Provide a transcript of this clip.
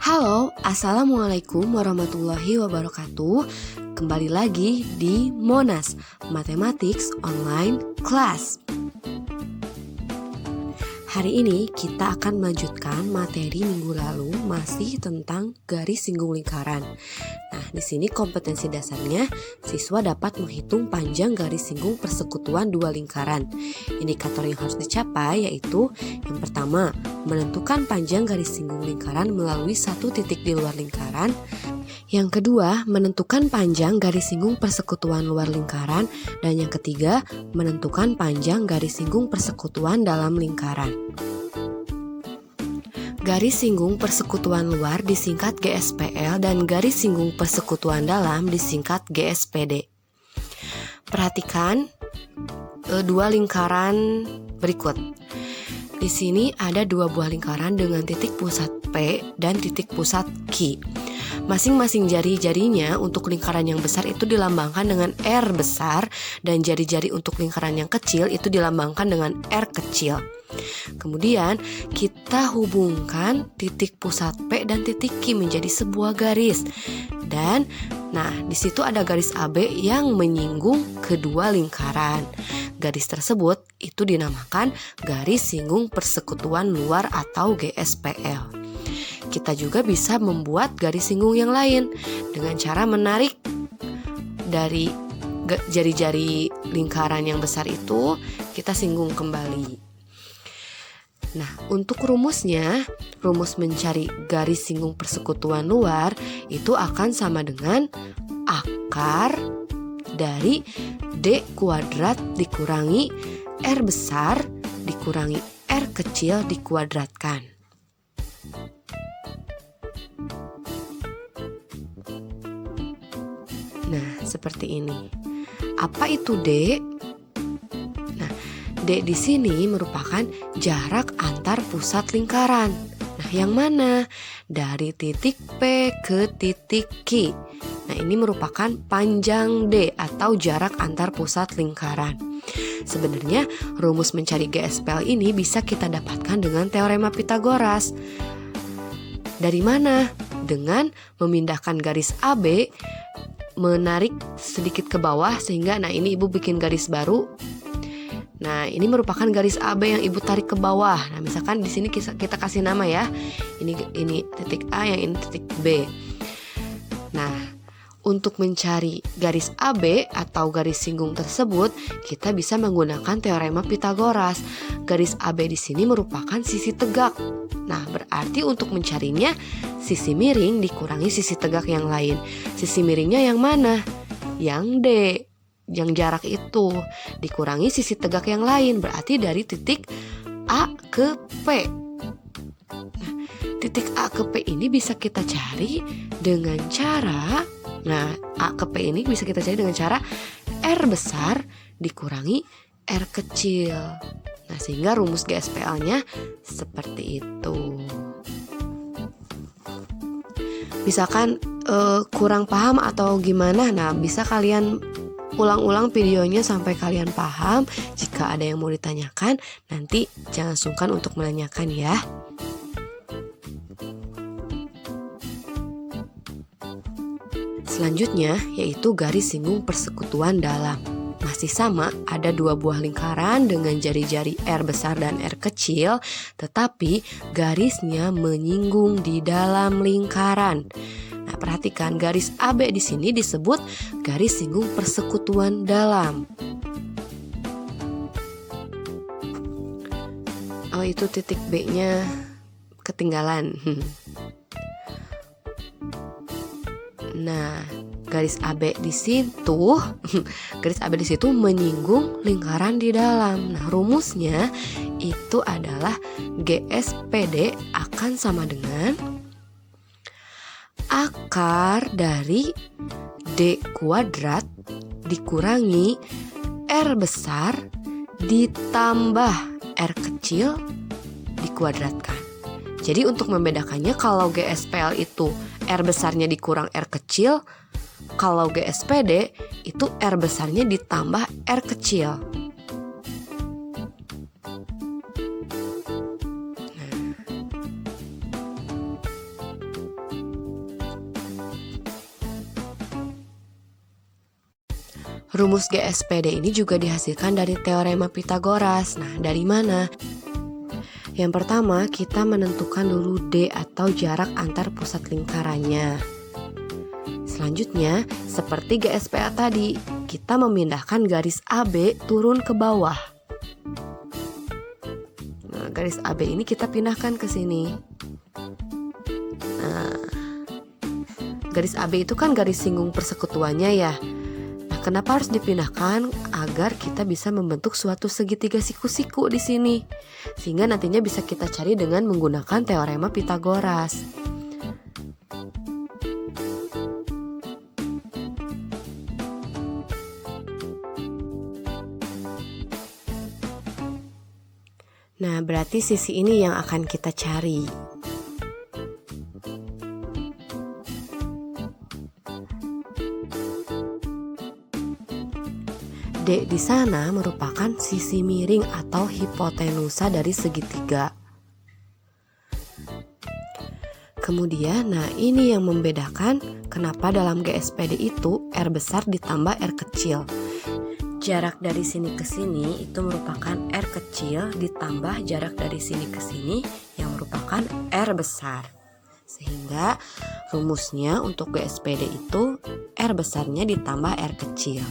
Halo, Assalamualaikum warahmatullahi wabarakatuh. Kembali lagi di Monas Mathematics Online Class. Hari ini kita akan melanjutkan materi minggu lalu masih tentang garis singgung lingkaran. Nah, di sini kompetensi dasarnya siswa dapat menghitung panjang garis singgung persekutuan dua lingkaran. Indikator yang harus dicapai yaitu yang pertama, menentukan panjang garis singgung lingkaran melalui satu titik di luar lingkaran. Yang kedua, menentukan panjang garis singgung persekutuan luar lingkaran. Dan yang ketiga, menentukan panjang garis singgung persekutuan dalam lingkaran. Garis singgung persekutuan luar disingkat GSPL dan garis singgung persekutuan dalam disingkat GSPD. Perhatikan dua lingkaran berikut. Di sini ada dua buah lingkaran dengan titik pusat P dan titik pusat Q. Masing-masing jari-jarinya untuk lingkaran yang besar itu dilambangkan dengan R besar dan jari-jari untuk lingkaran yang kecil itu dilambangkan dengan R kecil. Kemudian kita hubungkan titik pusat P dan titik Q menjadi sebuah garis. Dan di situ ada garis AB yang menyinggung kedua lingkaran. Garis tersebut itu dinamakan garis singgung persekutuan luar atau GSPL. Kita juga bisa membuat garis singgung yang lain dengan cara menarik dari jari-jari lingkaran yang besar itu, kita singgung kembali. Nah, untuk rumusnya, rumus mencari garis singgung persekutuan luar itu akan sama dengan akar dari D kuadrat dikurangi R besar dikurangi R kecil dikuadratkan. Nah, seperti ini. Apa itu D? Nah, D di sini merupakan jarak antar pusat lingkaran. Nah, yang mana? Dari titik P ke titik Q. Nah, ini merupakan panjang D atau jarak antar pusat lingkaran. Sebenarnya, rumus mencari GSPL ini bisa kita dapatkan dengan teorema Pythagoras. Dari mana? Dengan memindahkan garis AB, menarik sedikit ke bawah sehingga ini ibu bikin garis baru. Nah, ini merupakan garis AB yang ibu tarik ke bawah. Nah, misalkan di sini kita kasih nama ya. Ini titik A, yang ini titik B. Nah, untuk mencari garis AB atau garis singgung tersebut, kita bisa menggunakan teorema Pythagoras. Garis AB di sini merupakan sisi tegak. Nah, berarti untuk mencarinya, sisi miring dikurangi sisi tegak yang lain. Sisi miringnya yang mana? Yang D, yang jarak itu, dikurangi sisi tegak yang lain, berarti dari titik A ke P. Nah, titik A ke P ini bisa kita cari dengan cara, A ke P ini bisa kita cari dengan cara R besar dikurangi R kecil. Nah, sehingga rumus GSPL-nya seperti itu. Misalkan kurang paham atau gimana, bisa kalian ulang-ulang videonya sampai kalian paham. Jika ada yang mau ditanyakan, nanti jangan sungkan untuk menanyakan ya. Selanjutnya yaitu garis singgung persekutuan dalam. Masih sama, ada dua buah lingkaran dengan jari-jari R besar dan R kecil, tetapi garisnya menyinggung di dalam lingkaran. Nah, perhatikan garis AB di sini disebut garis singgung persekutuan dalam. Oh, itu titik B-nya ketinggalan. Nah, garis AB di situ, menyinggung lingkaran di dalam. Nah, rumusnya itu adalah GSPD akan sama dengan akar dari D kuadrat dikurangi R besar ditambah R kecil dikuadratkan. Jadi untuk membedakannya, kalau GSPL itu R besarnya dikurang R kecil, kalau GSPD itu R besarnya ditambah R kecil. Rumus GSPD ini juga dihasilkan dari teorema Pitagoras. Nah, dari mana? Yang pertama, kita menentukan dulu D atau jarak antar pusat lingkarannya. Selanjutnya, seperti GSPA tadi, kita memindahkan garis AB turun ke bawah. Nah, garis AB ini kita pindahkan ke sini. Nah, garis AB itu kan garis singgung persekutuannya ya. Nah, kenapa harus dipindahkan? Agar kita bisa membentuk suatu segitiga siku-siku di sini. Sehingga nantinya bisa kita cari dengan menggunakan teorema Pitagoras. Nah, berarti sisi ini yang akan kita cari. D di sana merupakan sisi miring atau hipotenusa dari segitiga. Kemudian, nah ini yang membedakan kenapa dalam GSPD itu R besar ditambah R kecil. Jarak dari sini ke sini itu merupakan R kecil ditambah jarak dari sini ke sini yang merupakan R besar. Sehingga rumusnya untuk GSPD itu R besarnya ditambah R kecil.